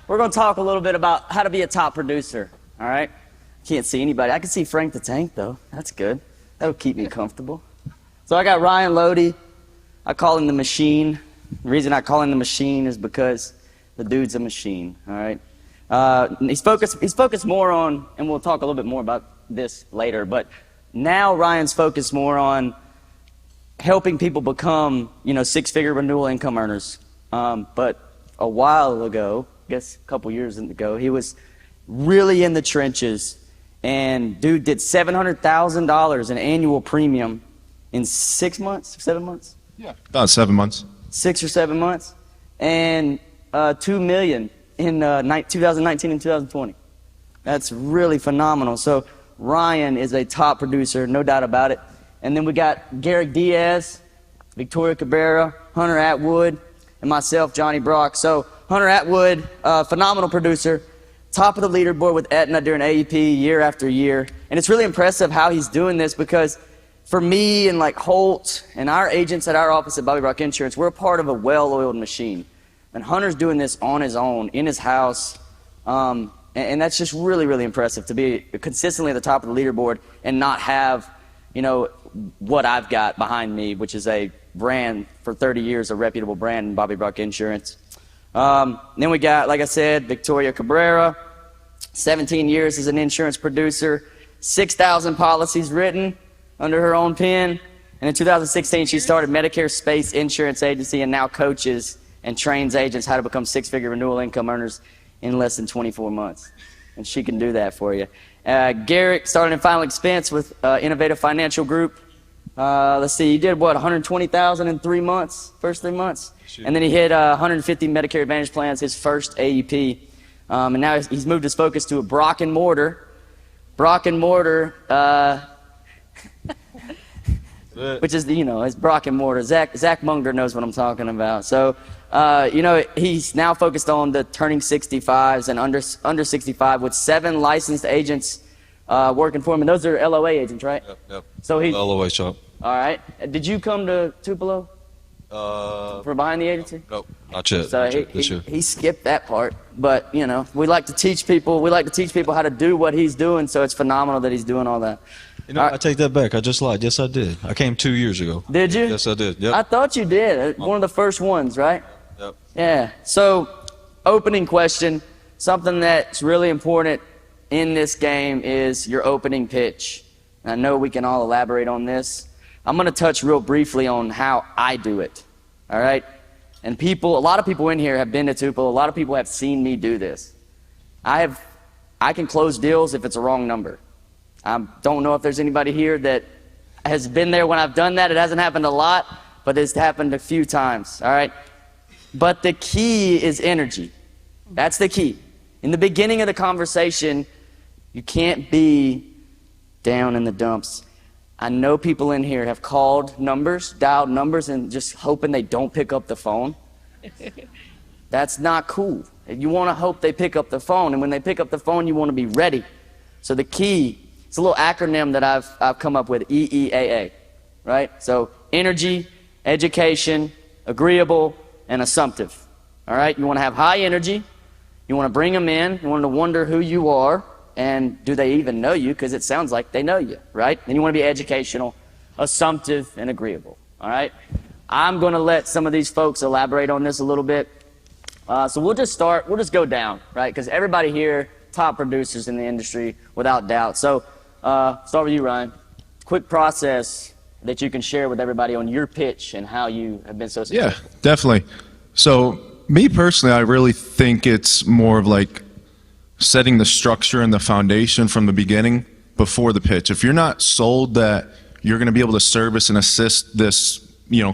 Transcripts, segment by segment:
we're going to talk a little bit about how to be a top producer, all right? Can't see anybody. I can see Frank the Tank, though. That's good. That'll keep me comfortable. So I got Ryan Loede. I call him the machine. The reason I call him the machine is because the dude's a machine, all right? He's focused more on, and we'll talk a little bit more about this later, but now Ryan's focused more on helping people become, six-figure renewal income earners. But a while ago, I guess a couple years ago, he was really in the trenches, and dude did $700,000 in annual premium in 6 months, 7 months? Yeah, about 7 months. 6 or 7 months, and $2 million in 2019 and 2020. That's really phenomenal. So Ryan is a top producer, no doubt about it. And then we got Gerrick Diaz, Viktoria Cabrera, Hunter Atwood, and myself, Johnny Brock. So Hunter Atwood, phenomenal producer, top of the leaderboard with Aetna during AEP year after year. And it's really impressive how he's doing this, because for me and like Holt and our agents at our office at Bobby Brock Insurance, we're a part of a well-oiled machine. And Hunter's doing this on his own, in his house. And that's just really, really impressive to be consistently at the top of the leaderboard and not have, what I've got behind me, which is a brand for 30 years, a reputable brand in Bobby Brock Insurance. Then we got, like I said, Viktoria Cabrera, 17 years as an insurance producer, 6,000 policies written under her own pen. And in 2016, she started Medicare Space Insurance Agency and now coaches and trains agents how to become six-figure renewal income earners in less than 24 months. And she can do that for you. Gerrick started in Final Expense with Innovative Financial Group. Let's see, he did what, 120,000 in 3 months, first 3 months? Shoot. And then he hit 150 Medicare Advantage plans, his first AEP. And now he's moved his focus to a Brock and Mortar. Brock and Mortar, which is, it's Brock and Mortar. Zach Munger knows what I'm talking about. So, he's now focused on the turning 65s and under 65 with 7 licensed agents working for him. And those are LOA agents, right? Yep. So he LOA shop. All right. Did you come to Tupelo for behind the agency? Nope, not yet. So he skipped that part. But, we like to teach people. We like to teach people how to do what he's doing. So it's phenomenal that he's doing all that. I take that back. I just lied. Yes, I did. I came 2 years ago. Did you? Yes, I did. Yep. I thought you did. One of the first ones, right? Yep. Yeah. So, opening question. Something that's really important in this game is your opening pitch. And I know we can all elaborate on this. I'm going to touch real briefly on how I do it. All right? And a lot of people in here have been to Tupelo. A lot of people have seen me do this. I can close deals if it's a wrong number. I don't know if there's anybody here that has been there when I've done that. It hasn't happened a lot, but it's happened a few times, all right? But the key is energy. That's the key. In the beginning of the conversation, you can't be down in the dumps. I know people in here have called numbers, dialed numbers, and just hoping they don't pick up the phone. That's not cool. You want to hope they pick up the phone, and when they pick up the phone, you want to be ready. So the key, it's a little acronym that I've come up with, EEAA, right? So energy, education, agreeable, and assumptive, all right? You want to have high energy. You want to bring them in. You want them to wonder who you are, and do they even know you, because it sounds like they know you, right? And you want to be educational, assumptive, and agreeable, all right? I'm going to let some of these folks elaborate on this a little bit. So we'll just go down, right? Because everybody here, top producers in the industry, without doubt. So start with you, Ryan. Quick process that you can share with everybody on your pitch and how you have been so successful. Yeah, definitely. So me personally, I really think it's more of like setting the structure and the foundation from the beginning before the pitch. If you're not sold that you're going to be able to service and assist this,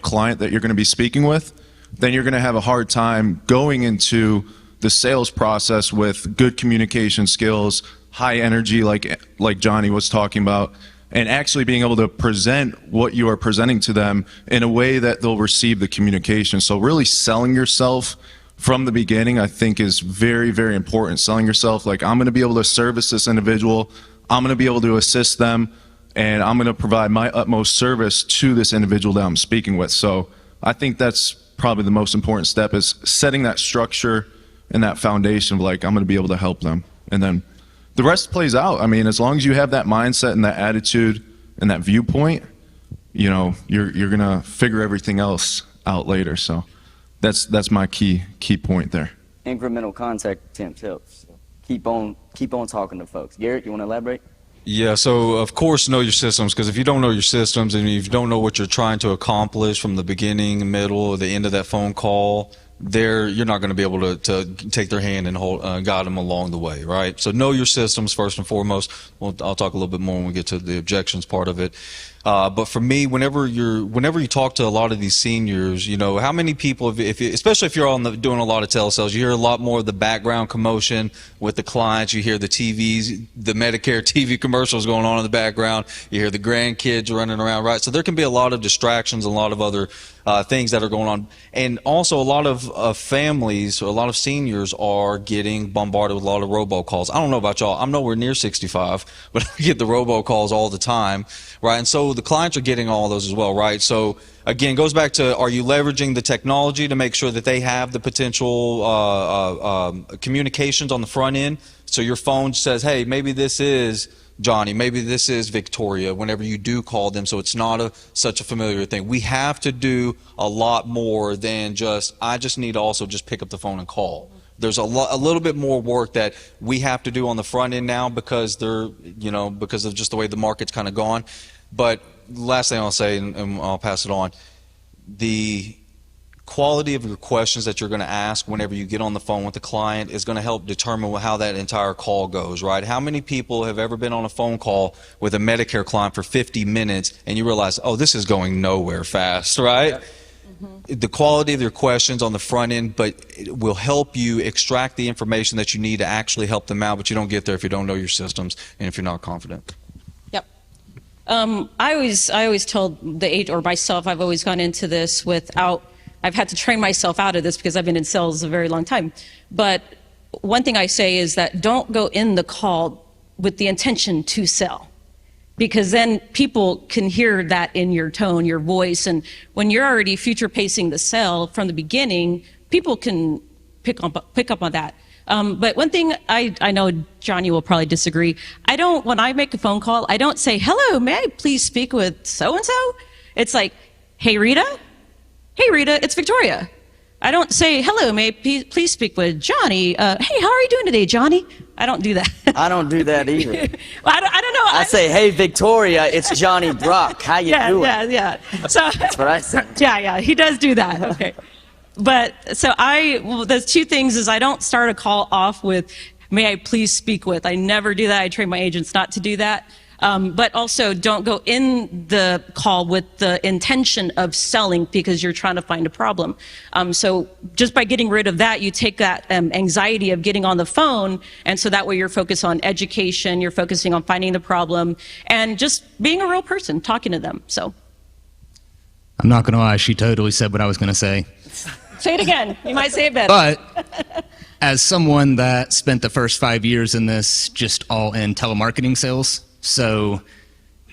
client that you're going to be speaking with, then you're going to have a hard time going into the sales process with good communication skills, high energy, like Johnny was talking about, and actually being able to present what you are presenting to them in a way that they'll receive the communication. So really selling yourself from the beginning, I think, is very, very important. Selling yourself like, I'm going to be able to service this individual, I'm going to be able to assist them, and I'm going to provide my utmost service to this individual that I'm speaking with. So I think that's probably the most important step, is setting that structure and that foundation of like, I'm going to be able to help them. And then the rest plays out. I mean, as long as you have that mindset and that attitude and that viewpoint, you know, you're going to figure everything else out later. So that's my key point there. Incremental contact attempts helps. So keep on talking to folks. Gerrick, you want to elaborate? Yeah, so of course know your systems, because if you don't know your systems and if you don't know what you're trying to accomplish from the beginning, middle, or the end of that phone call, you're not going to be able to take their hand and guide them along the way, right? So know your systems first and foremost. I'll talk a little bit more when we get to the objections part of it. But for me, whenever you talk to a lot of these seniors, you know, how many people, especially if you're doing a lot of telesales, you hear a lot more of the background commotion with the clients. You hear the TVs, the Medicare TV commercials going on in the background. You hear the grandkids running around, right? So there can be a lot of distractions, a lot of other things that are going on. And also a lot of families, or a lot of seniors are getting bombarded with a lot of robocalls. I don't know about y'all. I'm nowhere near 65, but I get the robocalls all the time, right? And so the clients are getting all those as well, right? So again, goes back to, are you leveraging the technology to make sure that they have the potential communications on the front end? So your phone says, hey, maybe this is Johnny, maybe this is Viktoria, whenever you do call them, so it's not such a familiar thing. We have to do a lot more than I just need to also just pick up the phone and call. There's a little bit more work that we have to do on the front end now, because because of just the way the market's kind of gone. But last thing I'll say, and I'll pass it on, the quality of your questions that you're going to ask whenever you get on the phone with the client is going to help determine how that entire call goes, right? How many people have ever been on a phone call with a Medicare client for 50 minutes and you realize, oh, this is going nowhere fast, right? Yep. Mm-hmm. The quality of your questions on the front end, but it will help you extract the information that you need to actually help them out, but you don't get there if you don't know your systems and if you're not confident. Yep. I always told the or myself, I've always gone into this without, I've had to train myself out of this because I've been in sales a very long time. But one thing I say is that don't go in the call with the intention to sell, because then people can hear that in your tone, your voice. And when you're already future pacing the sale from the beginning, people can pick up on that. But one thing I know Johnny will probably disagree. When I make a phone call, I don't say, hello, may I please speak with so-and-so? It's like, hey, Rita. Hey, Rita, it's Viktoria. I don't say, hello, may I please speak with Johnny? Hey, how are you doing today, Johnny? I don't do that. I don't do that either. Well, I don't know. I say, hey, Viktoria, it's Johnny Brock. How you doing? Yeah. So that's what I say. Yeah, he does do that. Okay. But so there's two things is I don't start a call off with, may I please speak with. I never do that. I train my agents not to do that. But also don't go in the call with the intention of selling because you're trying to find a problem. So just by getting rid of that, you take that anxiety of getting on the phone, and so that way you're focused on education, you're focusing on finding the problem, and just being a real person, talking to them. So I'm not going to lie, she totally said what I was going to say. Say it again. You might say it better. But as someone that spent the first 5 years in this just all in telemarketing sales, so,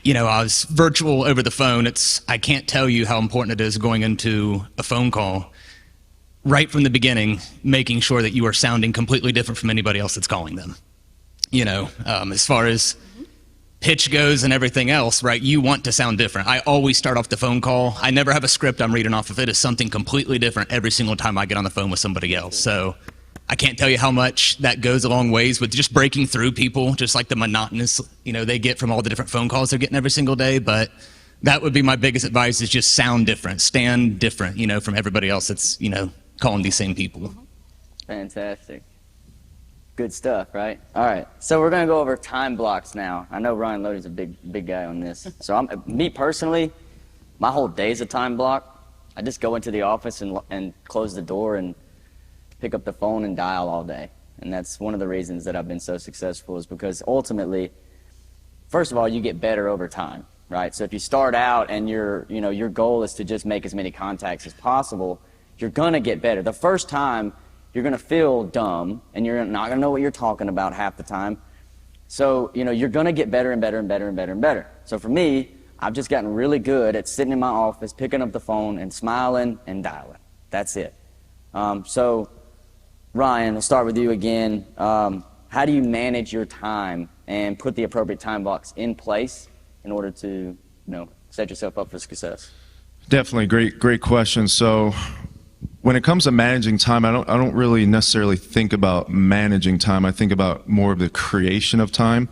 I was virtual over the phone. I can't tell you how important it is going into a phone call right from the beginning, making sure that you are sounding completely different from anybody else that's calling them. As far as pitch goes and everything else, right, you want to sound different. I always start off the phone call. I never have a script I'm reading off of. It is something completely different every single time I get on the phone with somebody else. So I can't tell you how much that goes a long ways with just breaking through people, just like the monotonous, they get from all the different phone calls they're getting every single day. But that would be my biggest advice, is just sound different, stand different, from everybody else that's, calling these same people. Fantastic. Good stuff, right? All right. So we're going to go over time blocks now. I know Ryan Loede's a big guy on this. So me personally, my whole day's a time block. I just go into the office and close the door and pick up the phone and dial all day. And that's one of the reasons that I've been so successful, is because ultimately, first of all, you get better over time, right? So if you start out and your goal is to just make as many contacts as possible, you're going to get better. The first time, you're going to feel dumb and you're not going to know what you're talking about half the time. So, you're going to get better and better and better and better and better. So for me, I've just gotten really good at sitting in my office, picking up the phone and smiling and dialing. That's it. So Ryan, we'll start with you again. How do you manage your time and put the appropriate time blocks in place in order to, set yourself up for success? Definitely, great question. So when it comes to managing time, I don't really necessarily think about managing time. I think about more of the creation of time.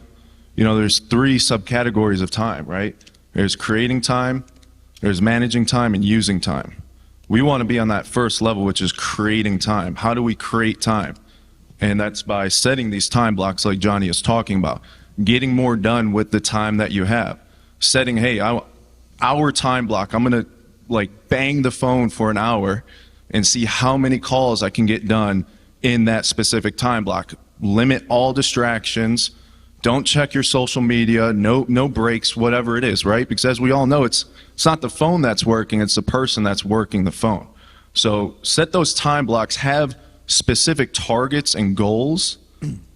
There's 3 subcategories of time, right? There's creating time, there's managing time, and using time. We want to be on that first level, which is creating time. How do we create time? And that's by setting these time blocks like Johnny is talking about, getting more done with the time that you have. Setting, hey, our time block, I'm going to bang the phone for an hour and see how many calls I can get done in that specific time block. Limit all distractions. Don't check your social media, no breaks, whatever it is, right? Because as we all know, it's not the phone that's working, it's the person that's working the phone. So set those time blocks, have specific targets and goals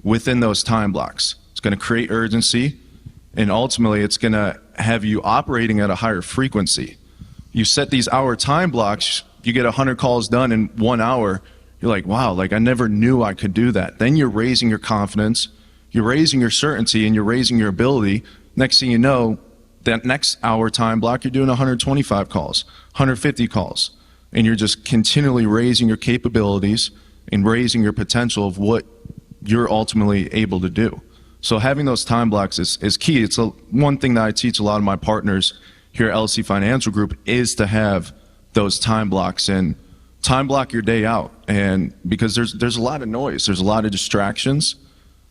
within those time blocks. It's going to create urgency, and ultimately it's going to have you operating at a higher frequency. You set these hour time blocks, you get 100 calls done in 1 hour, you're like, wow, I never knew I could do that. Then you're raising your confidence, you're raising your certainty, and you're raising your ability. Next thing you know, that next hour time block, you're doing 125 calls, 150 calls, and you're just continually raising your capabilities and raising your potential of what you're ultimately able to do. So having those time blocks is key. It's one thing that I teach a lot of my partners here at LC Financial Group is to have those time blocks, and time block your day out. And because there's a lot of noise, there's a lot of distractions.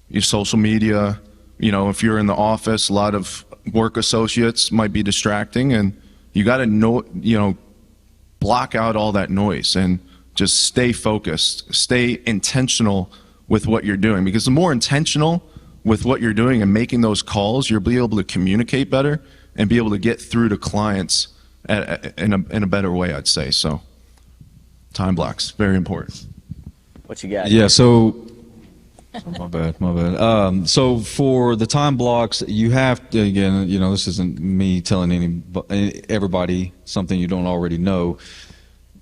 Your social media, if you're in the office, a lot of work associates might be distracting, and you got to block out all that noise and just stay focused, stay intentional with what you're doing. Because the more intentional with what you're doing and making those calls, you'll be able to communicate better and be able to get through to clients in a better way, I'd say. So time blocks, very important. What you got? Yeah, so my bad. So for the time blocks, you have to, again, this isn't me telling everybody something you don't already know.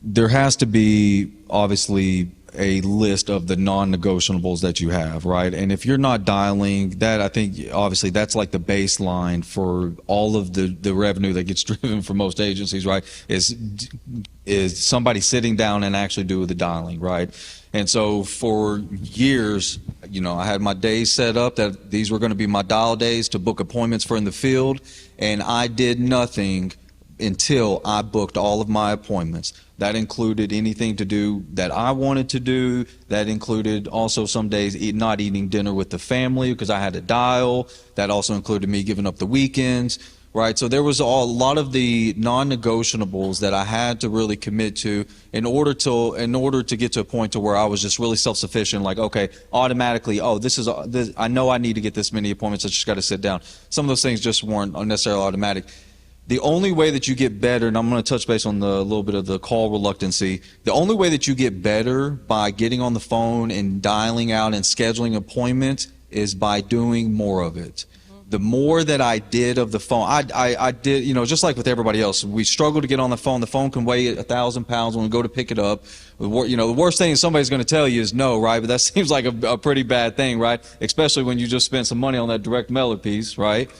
There has to be obviously a list of the non-negotiables that you have, right? And if you're not dialing that, I think obviously that's like the baseline for all of the revenue that gets driven for most agencies, right? Is somebody sitting down and actually do the dialing, right? And so for years, I had my days set up that these were going to be my dial days to book appointments for in the field, and I did nothing until I booked all of my appointments. That included anything to do that I wanted to do. That included also some days not eating dinner with the family because I had to dial. That also included me giving up the weekends, right? So there was a lot of the non-negotiables that I had to really commit to in order to get to a point to where I was just really self-sufficient, like, okay, automatically, this, I know I need to get this many appointments, I just got to sit down. Some of those things just weren't necessarily automatic. The only way that you get better, and I'm going to touch base on the little bit of the call reluctancy, the only way that you get better by getting on the phone and dialing out and scheduling appointments is by doing more of it. The more that I did of the phone, I did, just like with everybody else, we struggle to get on the phone. The phone can weigh 1,000 pounds when we go to pick it up. The worst thing somebody's going to tell you is no, right? But that seems like a pretty bad thing, right? Especially when you just spent some money on that direct mailer piece, right?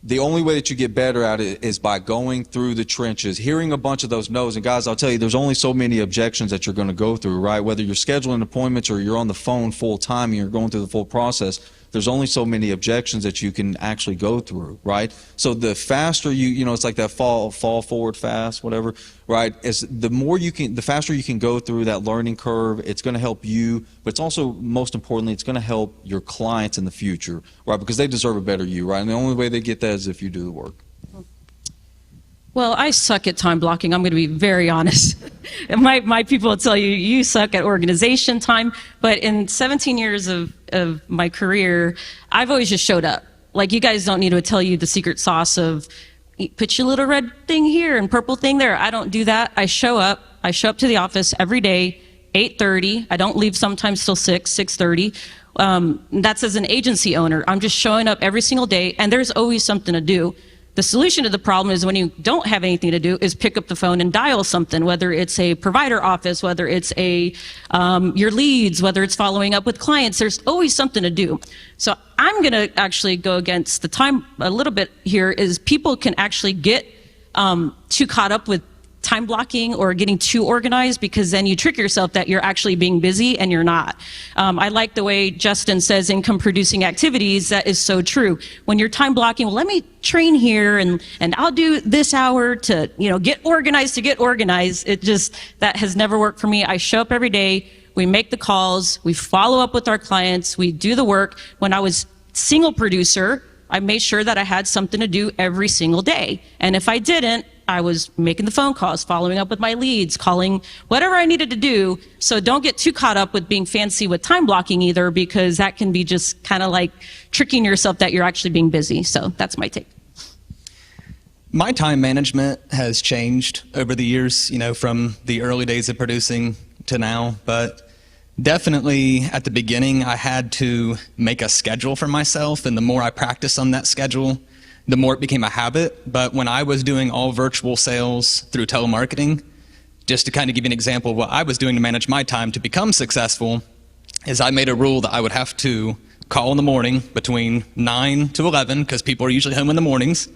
The only way that you get better at it is by going through the trenches, hearing a bunch of those no's. And guys, I'll tell you, there's only so many objections that you're going to go through, right? Whether you're scheduling appointments or you're on the phone full time and you're going through the full process, there's only so many objections that you can actually go through, right? So the faster it's like that fall forward fast, whatever, right? The faster you can go through that learning curve, it's going to help you, but it's also, most importantly, it's going to help your clients in the future, right? Because they deserve a better you, right? And the only way they get that is if you do the work. Well, I suck at time blocking. I'm going to be very honest. And my people will tell you, you suck at organization time. But in 17 years of my career, I've always just showed up. Like, you guys don't need to tell you the secret sauce of put your little red thing here and purple thing there. I don't do that. I show up. I show up to the office every day, 8:30. I don't leave sometimes till 6:30. That's as an agency owner. I'm just showing up every single day, and there's always something to do. The solution to the problem is when you don't have anything to do is pick up the phone and dial something, whether it's a provider office, whether it's your leads, whether it's following up with clients. There's always something to do. So I'm going to actually go against the time a little bit here. Is people can actually get too caught up with time blocking or getting too organized, because then you trick yourself that you're actually being busy and you're not. I like the way Justin says income producing activities. That is so true. When you're time blocking, well, let me train here and I'll do this hour to, get organized. That has never worked for me. I show up every day. We make the calls. We follow up with our clients. We do the work. When I was single producer, I made sure that I had something to do every single day. And if I didn't, I was making the phone calls, following up with my leads, calling, whatever I needed to do. So don't get too caught up with being fancy with time blocking either, because that can be just kind of like tricking yourself that you're actually being busy. So that's my take. My time management has changed over the years, from the early days of producing to now. But definitely at the beginning, I had to make a schedule for myself. And the more I practiced on that schedule, the more it became a habit. But when I was doing all virtual sales through telemarketing, just to kind of give you an example of what I was doing to manage my time to become successful, is I made a rule that I would have to call in the morning between 9 to 11, because people are usually home in the mornings.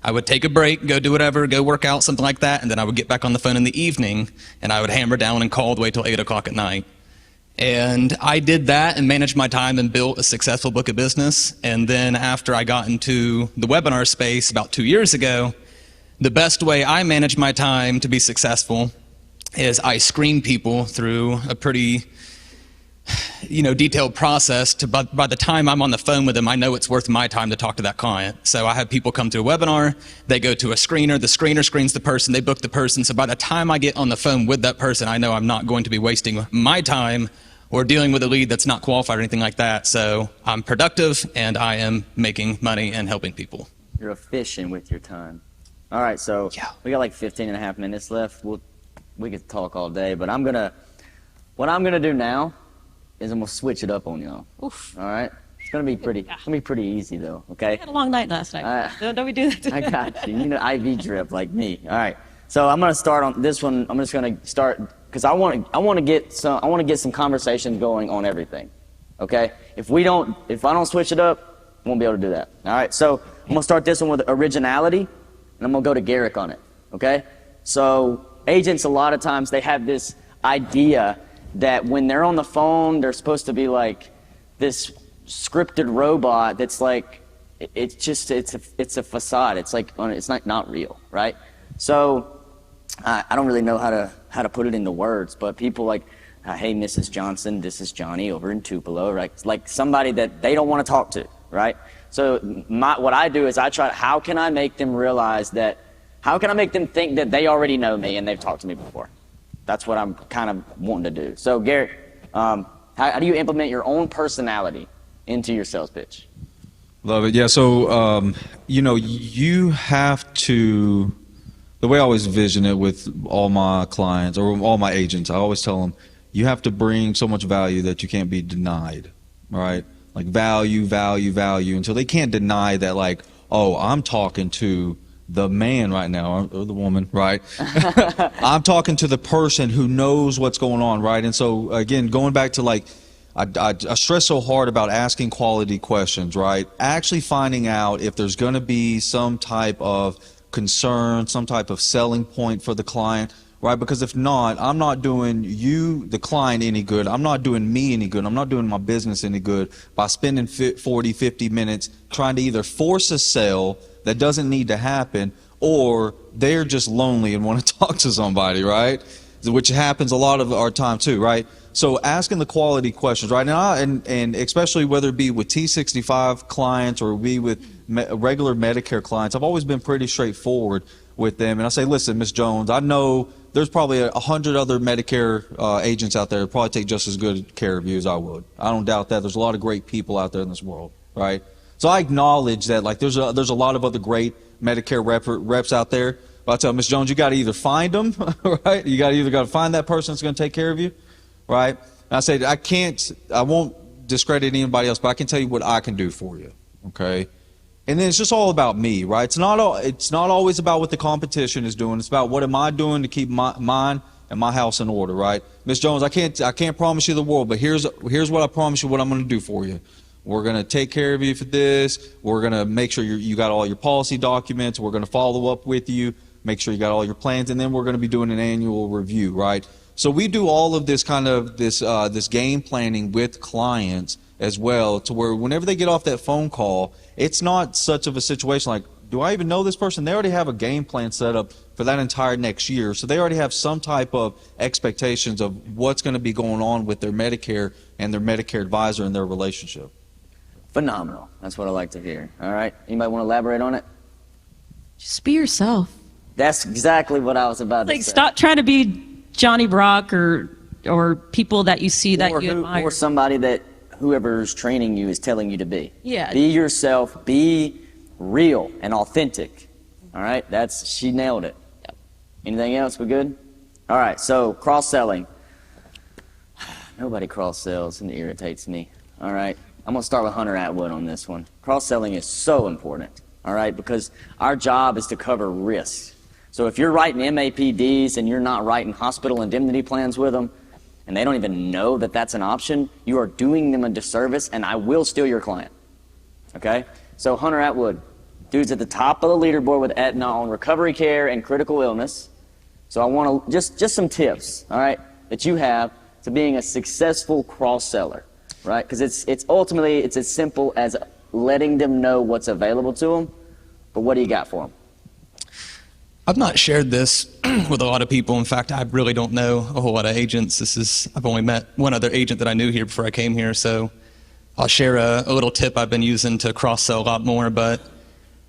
I would take a break, go do whatever, go work out, something like that, and then I would get back on the phone in the evening, and I would hammer down and call all the way till 8 o'clock at night. And I did that and managed my time and built a successful book of business. And then after I got into the webinar space about 2 years ago, the best way I manage my time to be successful is I screen people through a pretty detailed process by the time I'm on the phone with them, I know it's worth my time to talk to that client. So I have people come to a webinar, they go to a screener, the screener screens the person, they book the person. So by the time I get on the phone with that person, I know I'm not going to be wasting my time or dealing with a lead that's not qualified or anything like that. So I'm productive and I am making money and helping people. You're efficient with your time. All right, so we got like 15 and a half minutes left. We could talk all day, but what I'm gonna do now is I'm gonna switch it up on y'all. Oof. All right? It's gonna be pretty easy though, okay? I had a long night last night. Don't we do that? I got you. IV drip like me. All right. So I'm gonna start on this one. I'm just gonna start because I want to get some conversations going on everything. Okay? If I don't switch it up, I won't be able to do that. All right. So I'm gonna start this one with originality, and I'm gonna go to Gerrick on it. Okay? So agents, a lot of times they have this idea that when they're on the phone, they're supposed to be like this scripted robot that's like, it's a facade. It's like, it's not real, right? So I don't really know how to put it into words, but people like, hey, Mrs. Johnson, this is Johnny over in Tupelo, right? It's like somebody that they don't want to talk to, right? So what I do is how can I make them think that they already know me and they've talked to me before? That's what I'm kind of wanting to do. So Gerrick, how do you implement your own personality into your sales pitch? Love it. Yeah. So, you have to, the way I always envision it with all my clients or all my agents, I always tell them, you have to bring so much value that you can't be denied, right? Like value, until they can't deny that, like, oh, I'm talking to the man right now, or the woman, right? I'm talking to the person who knows what's going on, right? And so, again, going back to like, I stress so hard about asking quality questions, right? Actually finding out if there's going to be some type of concern, some type of selling point for the client, right? Because if not, I'm not doing you, the client, any good. I'm not doing me any good. I'm not doing my business any good by spending 40, 50 minutes trying to either force a sale that doesn't need to happen, or they're just lonely and want to talk to somebody, right? Which happens a lot of our time too, right? So asking the quality questions, right? And especially whether it be with T65 clients or be with regular Medicare clients, I've always been pretty straightforward with them. And I say, listen, Ms. Jones, I know there's probably 100 other Medicare agents out there that probably take just as good care of you as I would. I don't doubt that. There's a lot of great people out there in this world, right? So I acknowledge that, like, there's a lot of other great Medicare reps out there. But I tell Ms. Jones, you got to either find them, right? You got to find that person that's going to take care of you, right? And I say, I won't discredit anybody else, but I can tell you what I can do for you, okay? And then it's just all about me, right? It's not always about what the competition is doing. It's about what am I doing to keep mine and my house in order, right? Ms. Jones, I can't promise you the world, but here's what I promise you what I'm going to do for you. We're going to take care of you for this. We're going to make sure you got all your policy documents. We're going to follow up with you, make sure you got all your plans, and then we're going to be doing an annual review, right? So we do all of this kind of this game planning with clients as well, to where whenever they get off that phone call, it's not such of a situation like, do I even know this person? They already have a game plan set up for that entire next year. So they already have some type of expectations of what's going to be going on with their Medicare and their Medicare advisor and their relationship. Phenomenal. That's what I like to hear. All right. Anybody want to elaborate on it? Just be yourself. That's exactly what I was about to say. Stop trying to be Johnny Brock or people that you see that you admire. Or somebody that whoever's training you is telling you to be. Yeah. Be yourself. Be real and authentic. All right. She nailed it. Yep. Anything else? We good? All right. So cross-selling. Nobody cross-sells, and it irritates me. All right. I'm going to start with Hunter Atwood on this one. Cross-selling is so important. All right. Because our job is to cover risks. So if you're writing MAPDs and you're not writing hospital indemnity plans with them, and they don't even know that that's an option, you are doing them a disservice, and I will steal your client. Okay? So Hunter Atwood, dude's at the top of the leaderboard with Aetna on recovery care and critical illness. So I want to, just some tips, all right, that you have to being a successful cross-seller, right? Because it's ultimately, it's as simple as letting them know what's available to them, but what do you got for them? I've not shared this with a lot of people. In fact, I really don't know a whole lot of agents. I've only met one other agent that I knew here before I came here, so I'll share a little tip I've been using to cross-sell a lot more. But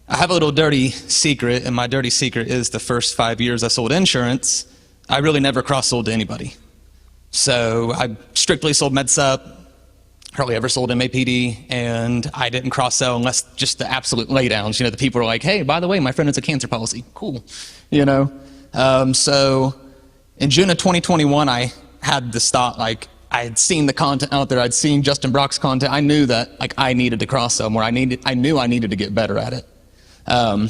I have a little dirty secret, and my dirty secret is the first 5 years I sold insurance, I really never cross-sold to anybody. So I strictly sold MedSup, hardly ever sold MAPD, and I didn't cross-sell unless just the absolute laydowns. The people are like, hey, by the way, my friend has a cancer policy. Cool. So in June of 2021, I had to stop. I had seen the content out there. I'd seen Justin Brock's content. I knew that I needed to cross-sell more. I knew I needed to get better at it. And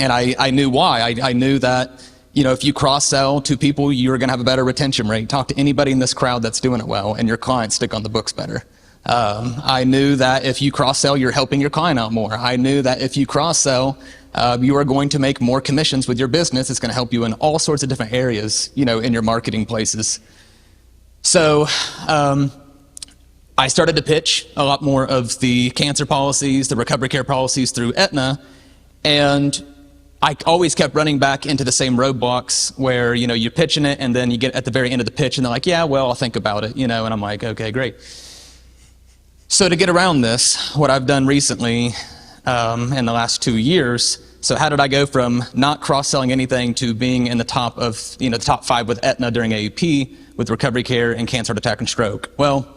I knew why. I knew that, if you cross-sell to people, you're going to have a better retention rate. Talk to anybody in this crowd that's doing it well, and your clients stick on the books better. I knew that if you cross-sell, you're helping your client out more. I knew that if you cross-sell, you are going to make more commissions with your business. It's going to help you in all sorts of different areas, in your marketing places. So I started to pitch a lot more of the cancer policies, the recovery care policies through Aetna, and I always kept running back into the same roadblocks where, you're pitching it, and then you get at the very end of the pitch, and they're like, yeah, well, I'll think about it, and I'm like, okay, great. So to get around this, what I've done recently in the last 2 years, so how did I go from not cross-selling anything to being in the top of, the top 5 with Aetna during AEP, with recovery care and cancer, heart attack, and stroke? Well,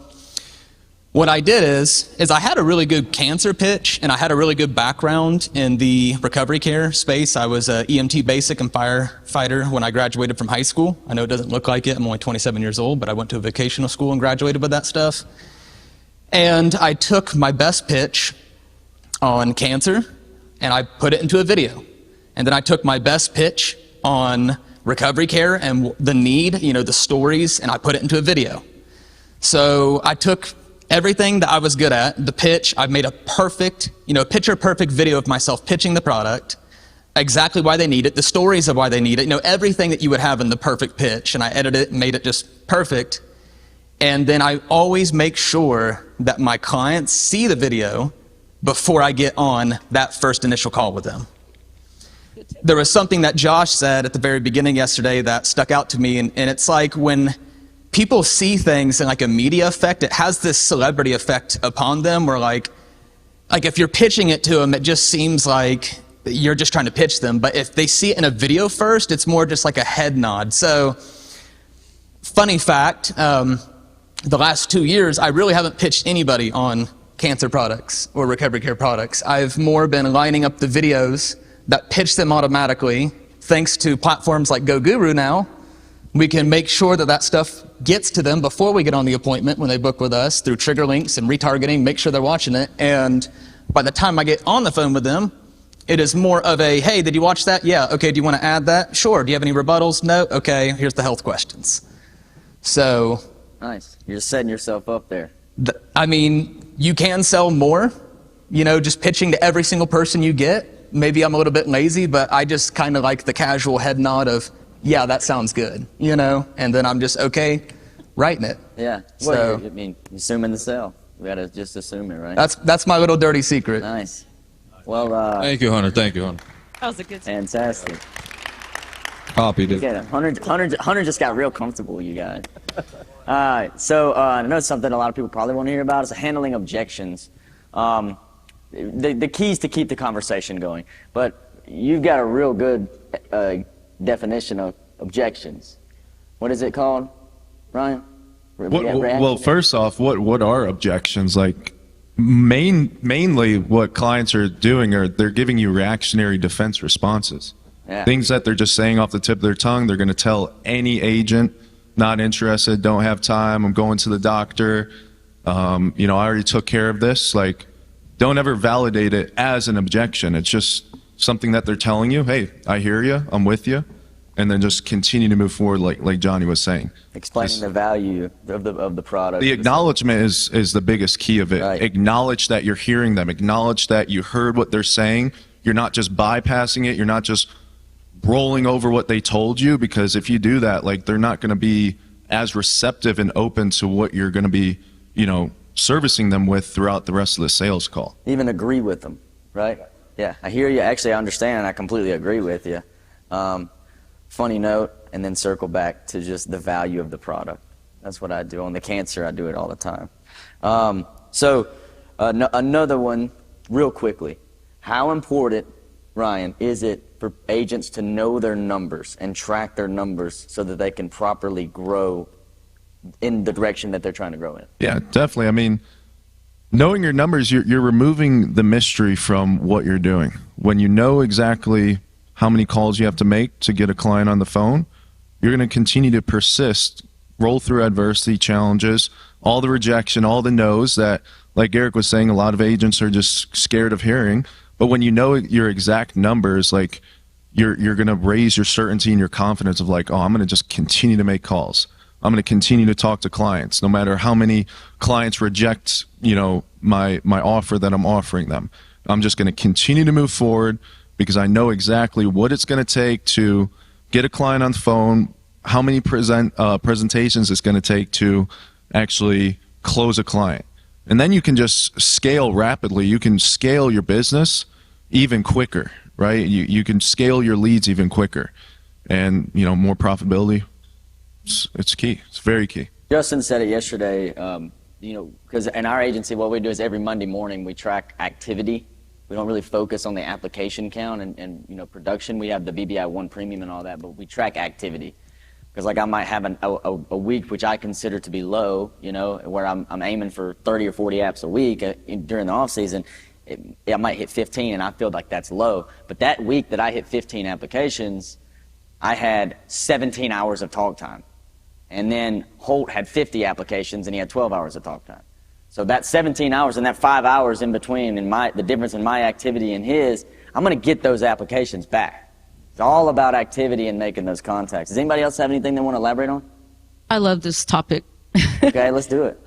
what I did is I had a really good cancer pitch, and I had a really good background in the recovery care space. I was a EMT basic and firefighter when I graduated from high school. I know it doesn't look like it. I'm only 27 years old, but I went to a vocational school and graduated with that stuff. And I took my best pitch on cancer, and I put it into a video. And then I took my best pitch on recovery care and the need, the stories, and I put it into a video. So I took everything that I was good at, the pitch, I made a perfect, picture-perfect video of myself pitching the product, exactly why they need it, the stories of why they need it, everything that you would have in the perfect pitch, and I edited it and made it just perfect. And then I always make sure that my clients see the video before I get on that first initial call with them. There was something that Josh said at the very beginning yesterday that stuck out to me, and it's like when people see things in like a media effect, it has this celebrity effect upon them where like if you're pitching it to them, it just seems like you're just trying to pitch them. But if they see it in a video first, it's more just like a head nod. So funny fact, the last 2 years, I really haven't pitched anybody on cancer products or recovery care products. I've more been lining up the videos that pitch them automatically. Thanks to platforms like GoGuru now, we can make sure that that stuff gets to them before we get on the appointment when they book with us through trigger links and retargeting, make sure they're watching it. And By the time I get on the phone with them, it is more of a, hey, did you watch that? Yeah. Okay. Do you want to add that? Sure. Do you have any rebuttals? No. Okay. Here's the health questions. So. Nice. You're setting yourself up there. I mean, you can sell more, just pitching to every single person you get. Maybe I'm a little bit lazy, but I just kind of like the casual head nod of, yeah, that sounds good, and then I'm just okay writing it. Yeah. So, well, I mean, assuming the sell. We got to just assume it, right? That's my little dirty secret. Nice. Well, Thank you, Hunter. Thank you, Hunter. That was a good. fantastic. Copied it. Yeah, Hunter just got real comfortable, you guys. All right, so I know something a lot of people probably want to hear about is handling objections. The key is to keep the conversation going, but you've got a real good definition of objections. What is it called, Ryan? Well, first off, what are objections? Like, mainly what clients are doing are they're giving you reactionary defense responses. Yeah. Things that they're just saying off the tip of their tongue. They're going to tell any agent, not interested, don't have time, I'm going to the doctor, I already took care of this. Like, don't ever validate it as an objection. It's just something that they're telling you, hey, I hear you, I'm with you, and then just continue to move forward like Johnny was saying. Explaining the value of the product. The acknowledgement is the biggest key of it. Right. Acknowledge that you're hearing them. Acknowledge that you heard what they're saying. You're not just bypassing it. You're not just rolling over what they told you, because if you do that, like, they're not going to be as receptive and open to what you're going to be, servicing them with throughout the rest of the sales call. Even agree with them, right? Yeah, I hear you. Actually, I understand, and I completely agree with you. Funny note, and then circle back to just the value of the product. That's what I do. On the cancer, I do it all the time. Another one, real quickly. How important, Ryan, is it for agents to know their numbers and track their numbers so that they can properly grow in the direction that they're trying to grow in? Yeah, definitely. I mean, knowing your numbers, you're removing the mystery from what you're doing. When you know exactly how many calls you have to make to get a client on the phone, you're going to continue to persist, roll through adversity, challenges, all the rejection, all the no's that, like Gerrick was saying, a lot of agents are just scared of hearing. But when you know your exact numbers, like, you're going to raise your certainty and your confidence of, like, oh, I'm going to just continue to make calls. I'm going to continue to talk to clients, no matter how many clients reject, my offer that I'm offering them. I'm just going to continue to move forward because I know exactly what it's going to take to get a client on the phone, how many presentations it's going to take to actually close a client. And then you can just scale rapidly. You can scale your business even quicker, right? You can scale your leads even quicker. And, more profitability, it's key. It's very key. Justin said it yesterday, because in our agency, what we do is every Monday morning we track activity. We don't really focus on the application count and production. We have the BBI 1 premium and all that, but we track activity. Because, like, I might have a week which I consider to be low, where I'm aiming for 30 or 40 apps a week during the off season. I might hit 15 and I feel like that's low. But that week that I hit 15 applications, I had 17 hours of talk time. And then Holt had 50 applications and he had 12 hours of talk time. So that 17 hours and that 5 hours in between, and the difference in my activity and his, I'm going to get those applications back. It's all about activity and making those contacts. Does anybody else have anything they want to elaborate on? I love this topic. Okay, let's do it.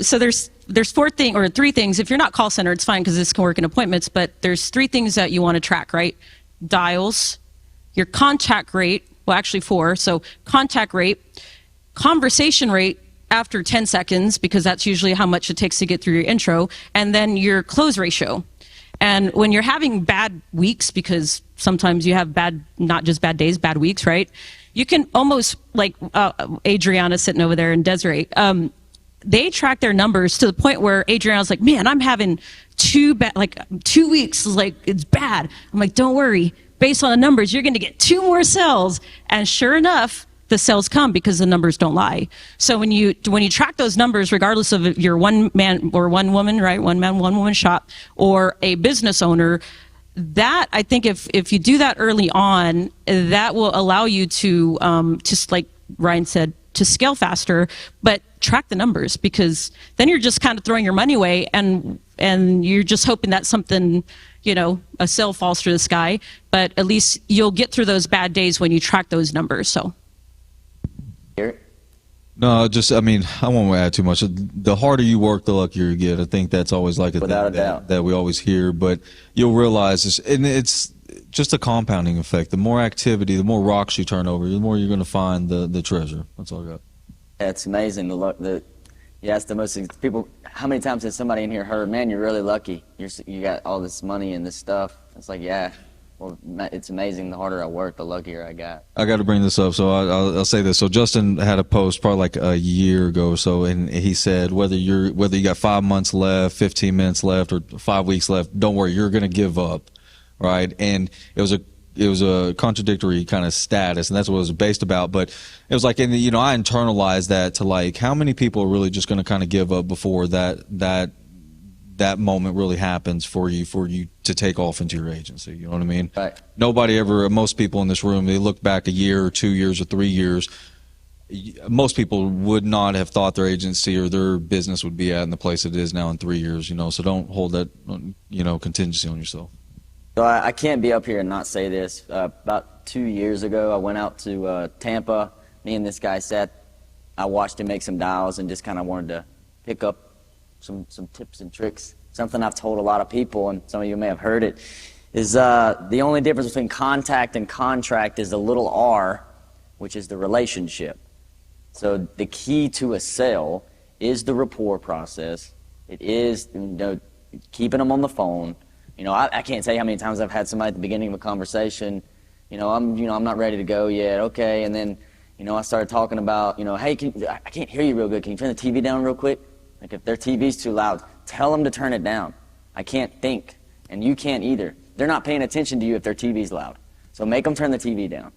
So there's three things. If you're not call center, it's fine because this can work in appointments. But there's three things that you want to track, right? Dials, your contact rate. Well, actually four. So contact rate, conversation rate after 10 seconds, because that's usually how much it takes to get through your intro, and then your close ratio. And when you're having bad weeks, because sometimes you have not just bad days, bad weeks, right? You can almost, like Adriana sitting over there and Desiree, they track their numbers to the point where Adriana's like, man, I'm having 2 weeks, like, it's bad. I'm like, don't worry. Based on the numbers, you're going to get 2 more sales. And sure enough, the sales come because the numbers don't lie. So when you track those numbers, regardless of if you're one man or one woman, right? One man, one woman shop, or a business owner, that, I think if you do that early on, that will allow you to, just like Ryan said, to scale faster, but track the numbers, because then you're just kind of throwing your money away. And and you're just hoping that something, a sale falls through the sky. But at least you'll get through those bad days when you track those numbers. So. Gerrick? No, I won't add too much. The harder you work, the luckier you get. I think that's always like a Without thing a doubt. that we always hear, but you'll realize it's just a compounding effect. The more activity, the more rocks you turn over, the more you're going to find the treasure. That's all I got. It's amazing. It's the most people. How many times has somebody in here heard, "Man, you're really lucky. You got all this money and this stuff." It's like, yeah. Well, it's amazing. The harder I work, the luckier I got. I got to bring this up, so I'll say this. So Justin had a post probably like a year ago or so, and he said whether you got 5 months left, 15 minutes left, or 5 weeks left, don't worry, you're going to give up, right? And it was a contradictory kind of status, and that's what it was based about. But it was like, I internalized that to like, how many people are really just going to kind of give up before that moment really happens for you to take off into your agency. You know what I mean? Right. Nobody ever, most people in this room, they look back a year or 2 years or 3 years. Most people would not have thought their agency or their business would be at in the place it is now in 3 years, so don't hold that, contingency on yourself. So I can't be up here and not say this. About 2 years ago, I went out to Tampa. Me and this guy sat. I watched him make some dials and just kind of wanted to pick up some tips and tricks. Something I've told a lot of people, and some of you may have heard it, is the only difference between contact and contract is a little R, which is the relationship. So the key to a sale is the rapport process. It is keeping them on the phone. I can't tell you how many times I've had somebody at the beginning of a conversation, I'm not ready to go yet, okay, and then I started talking about, hey, I can't hear you real good. Can you turn the TV down real quick? Like if their TV's too loud, tell them to turn it down. I can't think, and you can't either. They're not paying attention to you if their TV's loud. So make them turn the TV down.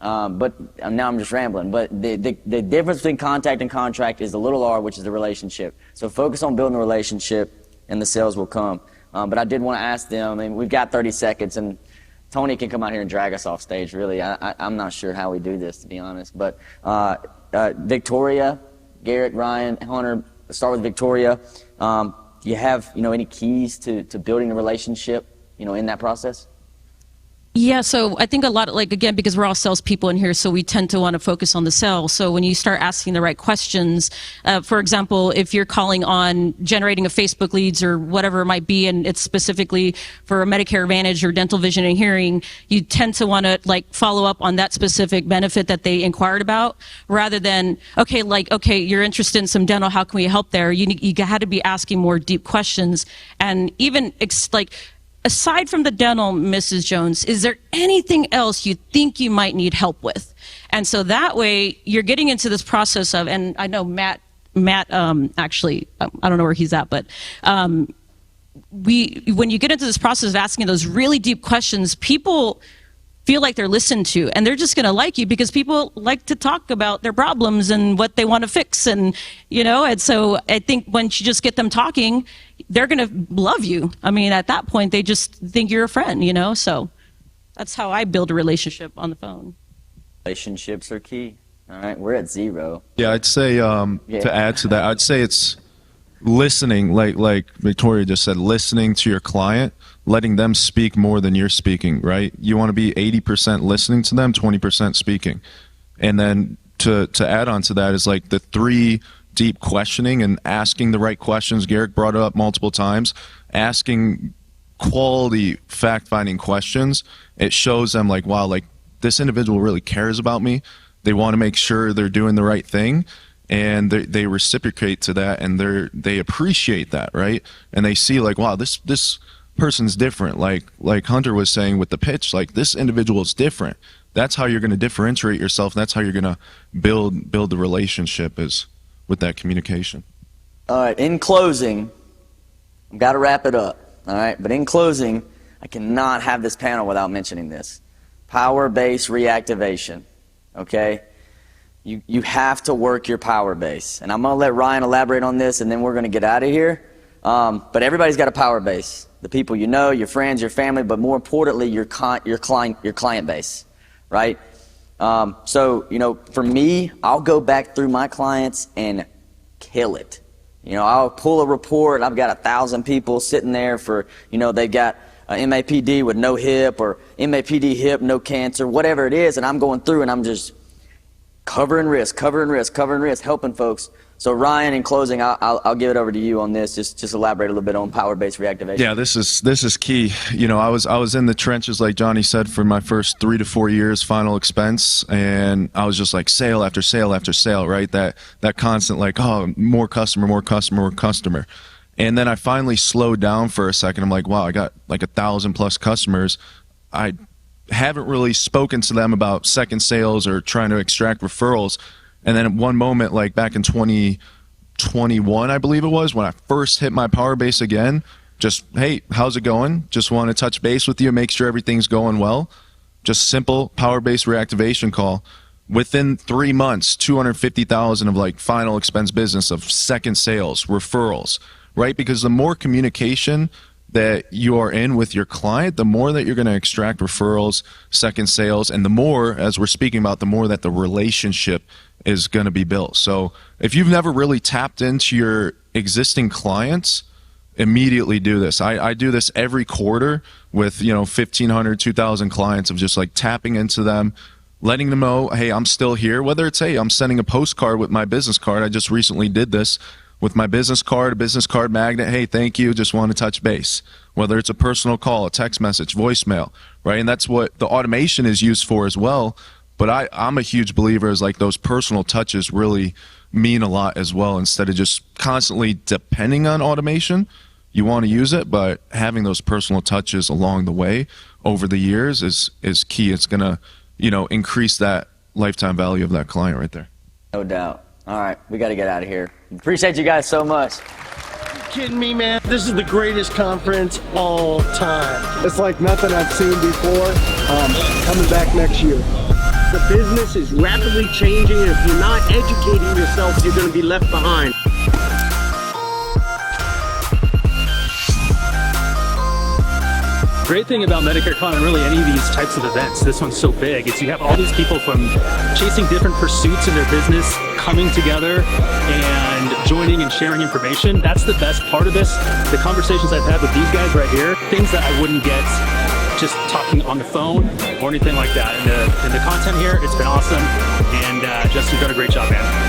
But now I'm just rambling. But the difference between contact and contract is the little R, which is the relationship. So focus on building a relationship, and the sales will come. But I did want to ask them, we've got 30 seconds, and Tony can come out here and drag us off stage, really. I'm not sure how we do this, to be honest. But Viktoria, Gerrick, Ryan, Hunter, let's start with Viktoria. Do you have, any keys to building a relationship, in that process? Yeah, so I think a lot, again, because we're all salespeople in here, so we tend to want to focus on the sell. So when you start asking the right questions, for example, if you're calling on generating a Facebook leads or whatever it might be, and it's specifically for a Medicare Advantage or dental, vision, and hearing, you tend to want to follow up on that specific benefit that they inquired about, rather than, okay, you're interested in some dental, how can we help there? You had to be asking more deep questions, and even aside from the dental, Mrs. Jones, is there anything else you think you might need help with? And so that way you're getting into this process of, and I know Matt actually, I don't know where he's at, but when you get into this process of asking those really deep questions, people feel like they're listened to, and they're just going to like you because people like to talk about their problems and what they want to fix, and and so I think once you just get them talking, they're going to love you. At that point, they just think you're a friend, so that's how I build a relationship on the phone. Relationships are key. All right, we're at 0. Yeah, I'd say to add to that, I'd say it's listening, like Viktoria just said, listening to your client, letting them speak more than you're speaking, right? You want to be 80% listening to them, 20% speaking. And then to add on to that is the 3 deep questioning and asking the right questions. Gerrick brought it up multiple times. Asking quality fact-finding questions, it shows them wow, this individual really cares about me. They want to make sure they're doing the right thing, and they reciprocate to that, and they appreciate that, right? And they see wow, this person's different. Like Hunter was saying with the pitch, this individual is different. That's how you're going to differentiate yourself. That's how you're going to build the relationship, is with that communication. All right, in closing, I've got to wrap it up. All right, but in closing, I cannot have this panel without mentioning this. Power-based reactivation, okay? You have to work your power base. And I'm going to let Ryan elaborate on this, and then we're going to get out of here. But everybody's got a power base. The people you know, your friends, your family, but more importantly, your client base, right? So, for me, I'll go back through my clients and kill it. I'll pull a report. I've got 1,000 people sitting there for, they've got MAPD with no hip or MAPD hip, no cancer, whatever it is, and I'm going through and I'm just covering risk, helping folks. So Ryan, in closing, I'll give it over to you on this. Just elaborate a little bit on power-based reactivation. Yeah, this is key. I was in the trenches, like Johnny said, for my first 3 to 4 years, final expense, and I was just like sale after sale after sale, right? That constant like, oh, more customer. And then I finally slowed down for a second. I'm like, wow, I got like 1,000 plus customers. I haven't really spoken to them about second sales or trying to extract referrals. And then at one moment, like back in 2021, I believe it was, when I first hit my power base again, just, hey, how's it going? Just want to touch base with you, make sure everything's going well. Just simple power-based reactivation call. Within 3 months, 250,000 of like final expense business of second sales, referrals, right? Because the more communication that you are in with your client, the more that you're going to extract referrals, second sales, and the more, as we're speaking about, the more that the relationship is going to be built. So if you've never really tapped into your existing clients, immediately do this. I do this every quarter with 1,500, 2,000 clients, of just like tapping into them, letting them know, hey, I'm still here. Whether it's, hey, I'm sending a postcard with my business card. I just recently did this with my business card, a business card magnet. Hey, thank you, just want to touch base. Whether it's a personal call, a text message, voicemail, right? And that's what the automation is used for as well. But I'm a huge believer is like those personal touches really mean a lot as well. Instead of just constantly depending on automation, you want to use it, but having those personal touches along the way over the years is key. It's going to, increase that lifetime value of that client right there. No doubt. All right, we got to get out of here. Appreciate you guys so much. Kidding me, man? This is the greatest conference all time. It's like nothing I've seen before. Coming back next year. The business is rapidly changing, and if you're not educating yourself, you're going to be left behind. Great thing about MedicareCon and really any of these types of events, this one's so big, is you have all these people from chasing different pursuits in their business coming together and joining and sharing information. That's the best part of this. The conversations I've had with these guys right here, things that I wouldn't get just talking on the phone or anything like that. And the content here, it's been awesome. And Justin's done a great job, man.